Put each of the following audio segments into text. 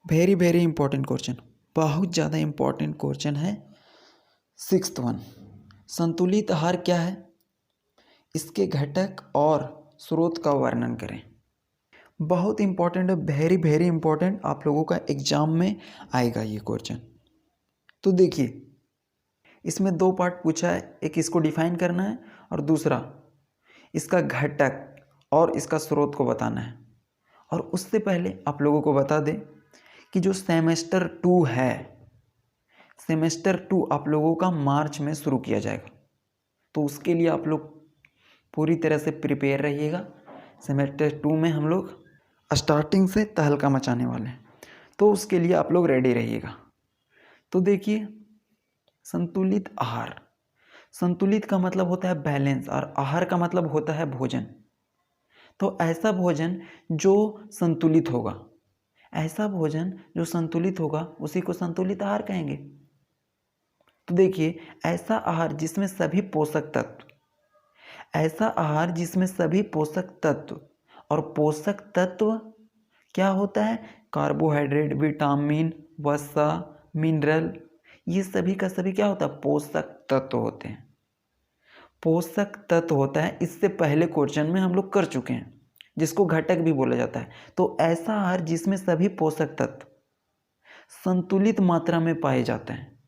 Very very important question, बहुत ज़्यादा important question है। 6th वन, संतुलित आहार क्या है, इसके घटक और स्रोत का वर्णन करें। बहुत इंपॉर्टेंट है, वेरी वेरी इंपॉर्टेंट, आप लोगों का एग्जाम में आएगा ये क्वेश्चन। तो देखिए, इसमें 2 पार्ट पूछा है, एक इसको डिफाइन करना है और दूसरा इसका घटक और इसका स्रोत को बताना है। और उससे पहले आप लोगों को बता दें कि जो सेमेस्टर 2 है, सेमेस्टर 2 आप लोगों का मार्च में शुरू किया जाएगा। तो उसके लिए आप लोग पूरी तरह से प्रिपेयर रहिएगा। सेमेस्टर 2 में हम लोग स्टार्टिंग से तहलका मचाने वाले हैं, तो उसके लिए आप लोग रेडी रहिएगा। तो देखिए, संतुलित आहार, संतुलित का मतलब होता है बैलेंस और आहार का मतलब होता है भोजन। तो ऐसा भोजन जो संतुलित होगा, ऐसा भोजन जो संतुलित होगा उसी को संतुलित आहार कहेंगे। तो देखिए, ऐसा आहार जिसमें सभी पोषक तत्व, ऐसा आहार जिसमें सभी पोषक तत्व, और पोषक तत्व क्या होता है, कार्बोहाइड्रेट, विटामिन, वसा, मिनरल, ये सभी का सभी क्या होता है, पोषक तत्व होते हैं। पोषक तत्व होता है, इससे पहले क्वेश्चन में हम लोग कर चुके हैं, जिसको घटक भी बोला जाता है। तो ऐसा आहार जिसमें सभी पोषक तत्व संतुलित मात्रा में पाए जाते हैं,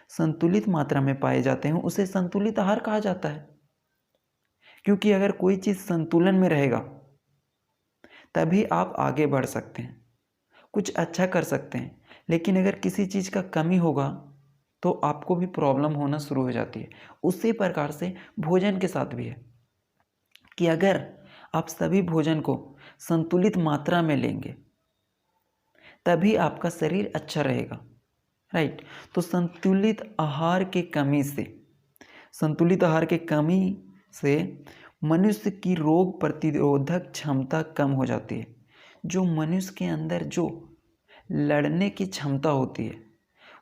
संतुलित मात्रा में पाए जाते हैं, उसे संतुलित आहार कहा जाता है। क्योंकि अगर कोई चीज़ संतुलन में रहेगा तभी आप आगे बढ़ सकते हैं, कुछ अच्छा कर सकते हैं। लेकिन अगर किसी चीज़ का कमी होगा तो आपको भी प्रॉब्लम होना शुरू हो जाती है। उसी प्रकार से भोजन के साथ भी है कि अगर आप सभी भोजन को संतुलित मात्रा में लेंगे तभी आपका शरीर अच्छा रहेगा, राइट। तो संतुलित आहार की कमी से, संतुलित आहार की कमी से मनुष्य की रोग प्रतिरोधक क्षमता कम हो जाती है। जो मनुष्य के अंदर जो लड़ने की क्षमता होती है,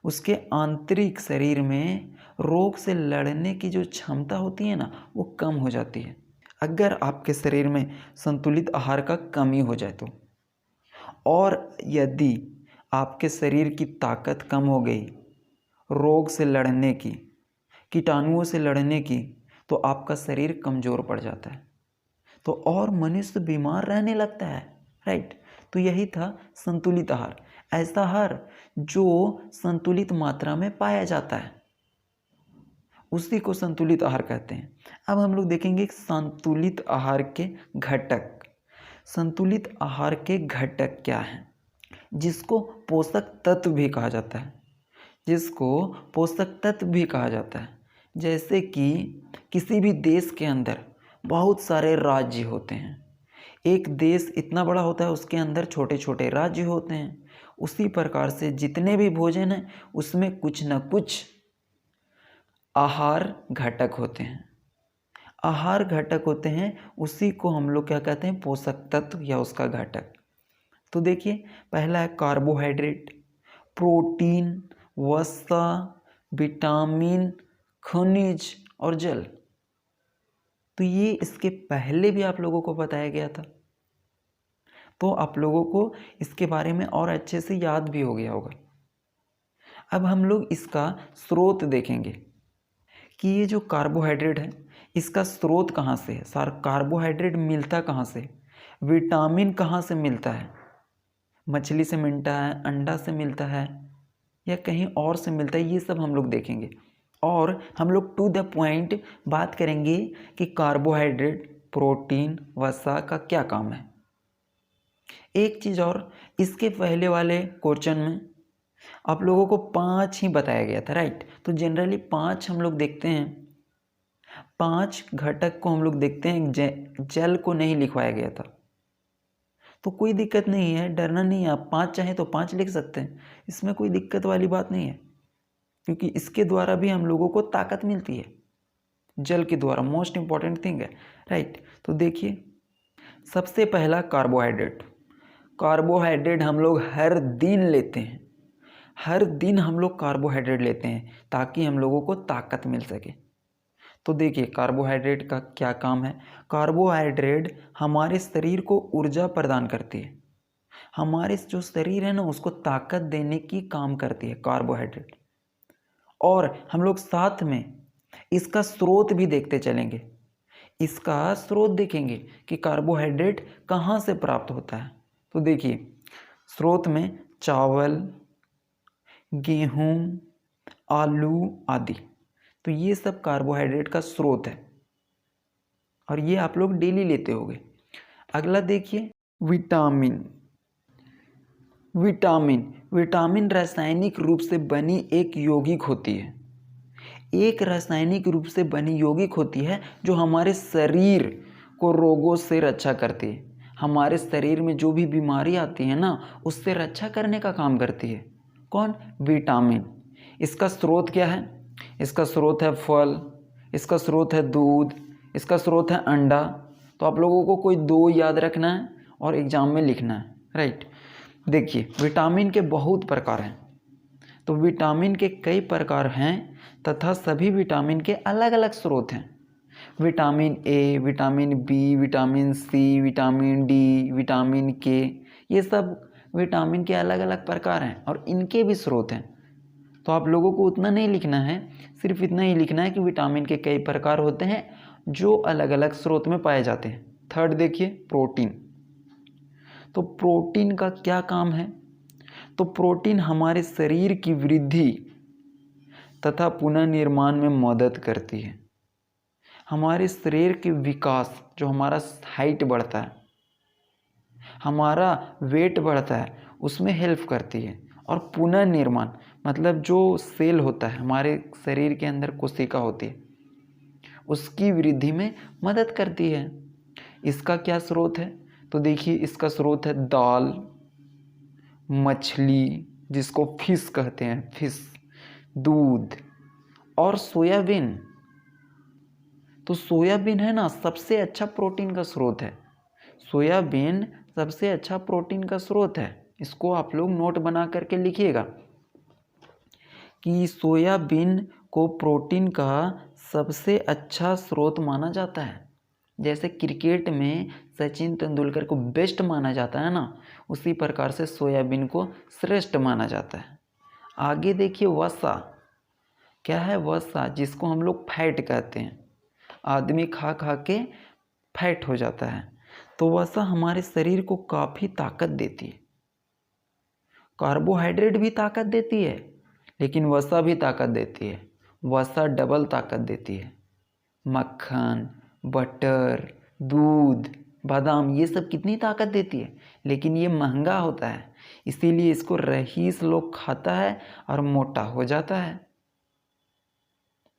उसके आंतरिक शरीर में रोग से लड़ने की जो क्षमता होती है ना, वो कम हो जाती है अगर आपके शरीर में संतुलित आहार का कमी हो जाए तो। और यदि आपके शरीर की ताकत कम हो गई रोग से लड़ने की, कीटाणुओं से लड़ने की, तो आपका शरीर कमज़ोर पड़ जाता है, तो और मनुष्य बीमार रहने लगता है, राइट। तो यही था संतुलित आहार, ऐसा आहार जो संतुलित मात्रा में पाया जाता है, उसी को संतुलित आहार कहते हैं। अब हम लोग देखेंगे संतुलित आहार के घटक। संतुलित आहार के घटक क्या हैं, जिसको पोषक तत्व भी कहा जाता है, जिसको पोषक तत्व भी कहा जाता है। जैसे कि किसी भी देश के अंदर बहुत सारे राज्य होते हैं, एक देश इतना बड़ा होता है, उसके अंदर छोटे छोटे राज्य होते हैं। उसी प्रकार से जितने भी भोजन हैं उसमें कुछ न कुछ आहार घटक होते हैं, आहार घटक होते हैं, उसी को हम लोग क्या कहते हैं, पोषक तत्व या उसका घटक। तो देखिए, पहला है कार्बोहाइड्रेट, प्रोटीन, वसा, विटामिन, खनिज और जल। तो ये इसके पहले भी आप लोगों को बताया गया था, तो आप लोगों को इसके बारे में और अच्छे से याद भी हो गया होगा। अब हम लोग इसका स्रोत देखेंगे कि ये जो कार्बोहाइड्रेट है इसका स्रोत कहाँ से है, कार्बोहाइड्रेट मिलता कहाँ से, विटामिन कहाँ से मिलता है, मछली से मिलता है, अंडा से मिलता है या कहीं और से मिलता है, ये सब हम लोग देखेंगे। और हम लोग टू द पॉइंट बात करेंगे कि कार्बोहाइड्रेट, प्रोटीन, वसा का क्या काम है। एक चीज़ और, इसके पहले वाले क्वेश्चन में आप लोगों को 5 ही बताया गया था, राइट। तो जनरली 5 हम लोग देखते हैं, 5 घटक को हम लोग देखते हैं, जल को नहीं लिखवाया गया था। तो कोई दिक्कत नहीं है, डरना नहीं है, आप 5 चाहें तो 5 लिख सकते हैं, इसमें कोई दिक्कत वाली बात नहीं है, क्योंकि इसके द्वारा भी हम लोगों को ताकत मिलती है, जल के द्वारा, मोस्ट इंपॉर्टेंट थिंग है, राइट। तो देखिए, सबसे पहला कार्बोहाइड्रेट। कार्बोहाइड्रेट हम लोग हर दिन लेते हैं, हर दिन हम लोग कार्बोहाइड्रेट लेते हैं ताकि हम लोगों को ताकत मिल सके। तो देखिए, कार्बोहाइड्रेट का क्या काम है। कार्बोहाइड्रेट हमारे शरीर को ऊर्जा प्रदान करती है, हमारे जो शरीर है ना उसको ताकत देने की काम करती है कार्बोहाइड्रेट। और हम लोग साथ में इसका स्रोत भी देखते चलेंगे, इसका स्रोत देखेंगे कि कार्बोहाइड्रेट कहाँ से प्राप्त होता है। तो देखिए स्रोत में चावल, गेहूँ, आलू आदि, तो ये सब कार्बोहाइड्रेट का स्रोत है और ये आप लोग डेली लेते होंगे। अगला देखिए विटामिन। विटामिन रासायनिक रूप से बनी एक यौगिक होती है, एक रासायनिक रूप से बनी यौगिक होती है जो हमारे शरीर को रोगों से रक्षा करती है। हमारे शरीर में जो भी बीमारी आती है ना उससे रक्षा करने का काम करती है। कौन? विटामिन। इसका स्रोत क्या है? इसका स्रोत है फल, इसका स्रोत है दूध, इसका स्रोत है अंडा। तो आप लोगों को कोई दो याद रखना है और एग्जाम में लिखना है, राइट। देखिए विटामिन के बहुत प्रकार हैं, तो विटामिन के कई प्रकार हैं तथा सभी विटामिन के अलग अलग स्रोत हैं। Vitamin A, vitamin B, vitamin C, vitamin D, vitamin K, ये सब विटामिन के अलग अलग प्रकार हैं और इनके भी स्रोत हैं। तो आप लोगों को उतना नहीं लिखना है, सिर्फ इतना ही लिखना है कि विटामिन के कई प्रकार होते हैं जो अलग अलग स्रोत में पाए जाते हैं। थर्ड देखिए प्रोटीन। तो प्रोटीन का क्या काम है? तो प्रोटीन हमारे शरीर की वृद्धि तथा पुनर्निर्माण में मदद करती है। हमारे शरीर के विकास, जो हमारा हाइट बढ़ता है, हमारा वेट बढ़ता है, उसमें हेल्प करती है। और पुनर्निर्माण मतलब जो सेल होता है हमारे शरीर के अंदर, कोशिका होती है, उसकी वृद्धि में मदद करती है। इसका क्या स्रोत है? तो देखिए इसका स्रोत है दाल, मछली जिसको फिश कहते हैं, फिश, दूध और सोयाबीन। तो सोयाबीन है ना सबसे अच्छा प्रोटीन का स्रोत है। सोयाबीन सबसे अच्छा प्रोटीन का स्रोत है। इसको आप लोग नोट बना करके लिखिएगा कि सोयाबीन को प्रोटीन का सबसे अच्छा स्रोत माना जाता है। जैसे क्रिकेट में सचिन तेंदुलकर को बेस्ट माना जाता है ना, उसी प्रकार से सोयाबीन को श्रेष्ठ माना जाता है। आगे देखिए वसा। क्या है वसा? जिसको हम लोग फैट कहते हैं। आदमी खा खा के फैट हो जाता है। तो वसा हमारे शरीर को काफ़ी ताकत देती है। कार्बोहाइड्रेट भी ताकत देती है लेकिन वसा भी ताकत देती है। वसा डबल ताकत देती है। मक्खन, बटर, दूध, बादाम, ये सब कितनी ताकत देती है, लेकिन ये महंगा होता है, इसीलिए इसको रईस लोग खाता है और मोटा हो जाता है।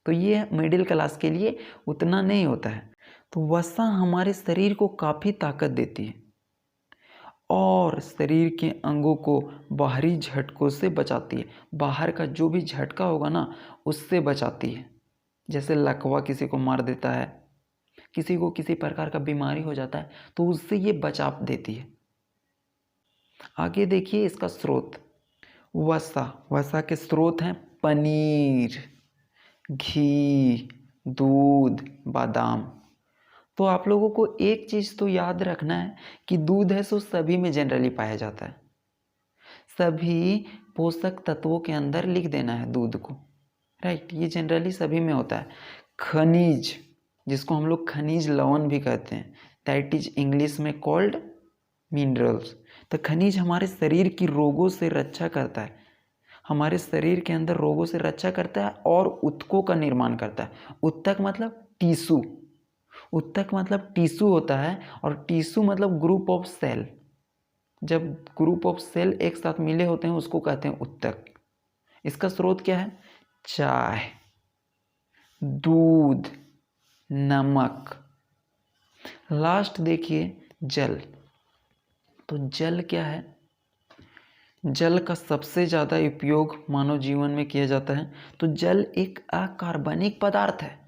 तो ये मिडिल क्लास के लिए उतना नहीं होता है। तो वसा हमारे शरीर को काफ़ी ताकत देती है और शरीर के अंगों को बाहरी झटकों से बचाती है। बाहर का जो भी झटका होगा ना उससे बचाती है। जैसे लकवा किसी को मार देता है, किसी को किसी प्रकार का बीमारी हो जाता है, तो उससे ये बचाव देती है। आगे देखिए इसका स्रोत वसा के स्रोत हैं पनीर, घी, दूध, बादाम। तो आप लोगों को एक चीज़ तो याद रखना है कि दूध है सो सभी में जनरली पाया जाता है। सभी पोषक तत्वों के अंदर लिख देना है दूध को, राइट। ये जनरली सभी में होता है। खनिज, जिसको हम लोग खनिज लवण भी कहते हैं, दैट इज इंग्लिश में कॉल्ड मिनरल्स। तो खनिज हमारे शरीर की रोगों से रक्षा करता है, हमारे शरीर के अंदर रोगों से रक्षा करता है और ऊतकों का निर्माण करता है। ऊतक मतलब टिश्यू, ऊतक मतलब टिश्यू होता है और टिश्यू मतलब ग्रुप ऑफ सेल। जब ग्रुप ऑफ सेल एक साथ मिले होते हैं उसको कहते हैं ऊतक। इसका स्रोत क्या है? चाय, दूध, नमक। लास्ट देखिए जल। तो जल क्या है? जल का सबसे ज़्यादा उपयोग मानव जीवन में किया जाता है। तो जल एक अकार्बनिक पदार्थ है।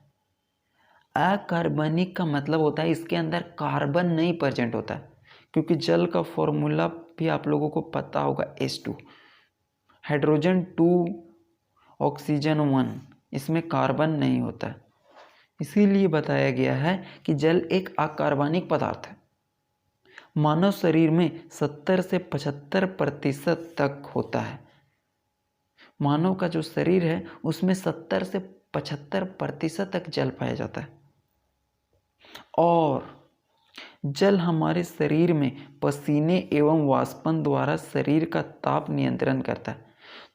अकार्बनिक का मतलब होता है इसके अंदर कार्बन नहीं प्रेजेंट होता है, क्योंकि जल का फॉर्मूला भी आप लोगों को पता होगा, H2, हाइड्रोजन 2 ऑक्सीजन 1, इसमें कार्बन नहीं होता है। इसीलिए बताया गया है कि जल एक अकार्बनिक पदार्थ है। मानव शरीर में 70 से 75% तक होता है। मानव का जो शरीर है उसमें 70 से 75% तक जल पाया जाता है। और जल हमारे शरीर में पसीने एवं वाष्पन द्वारा शरीर का ताप नियंत्रण करता है।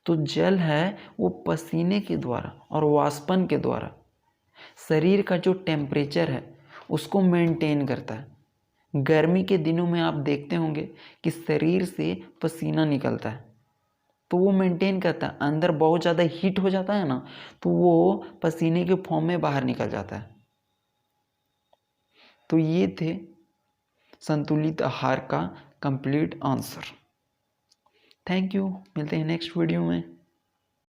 तो जल है वो पसीने के द्वारा और वाष्पन के द्वारा शरीर का जो टेम्परेचर है उसको मेंटेन करता है। गर्मी के दिनों में आप देखते होंगे कि शरीर से पसीना निकलता है, तो वो मेंटेन करता है। अंदर बहुत ज़्यादा हीट हो जाता है ना, तो वो पसीने के फॉर्म में बाहर निकल जाता है। तो ये थे संतुलित आहार का कंप्लीट आंसर। थैंक यू, मिलते हैं नेक्स्ट वीडियो में।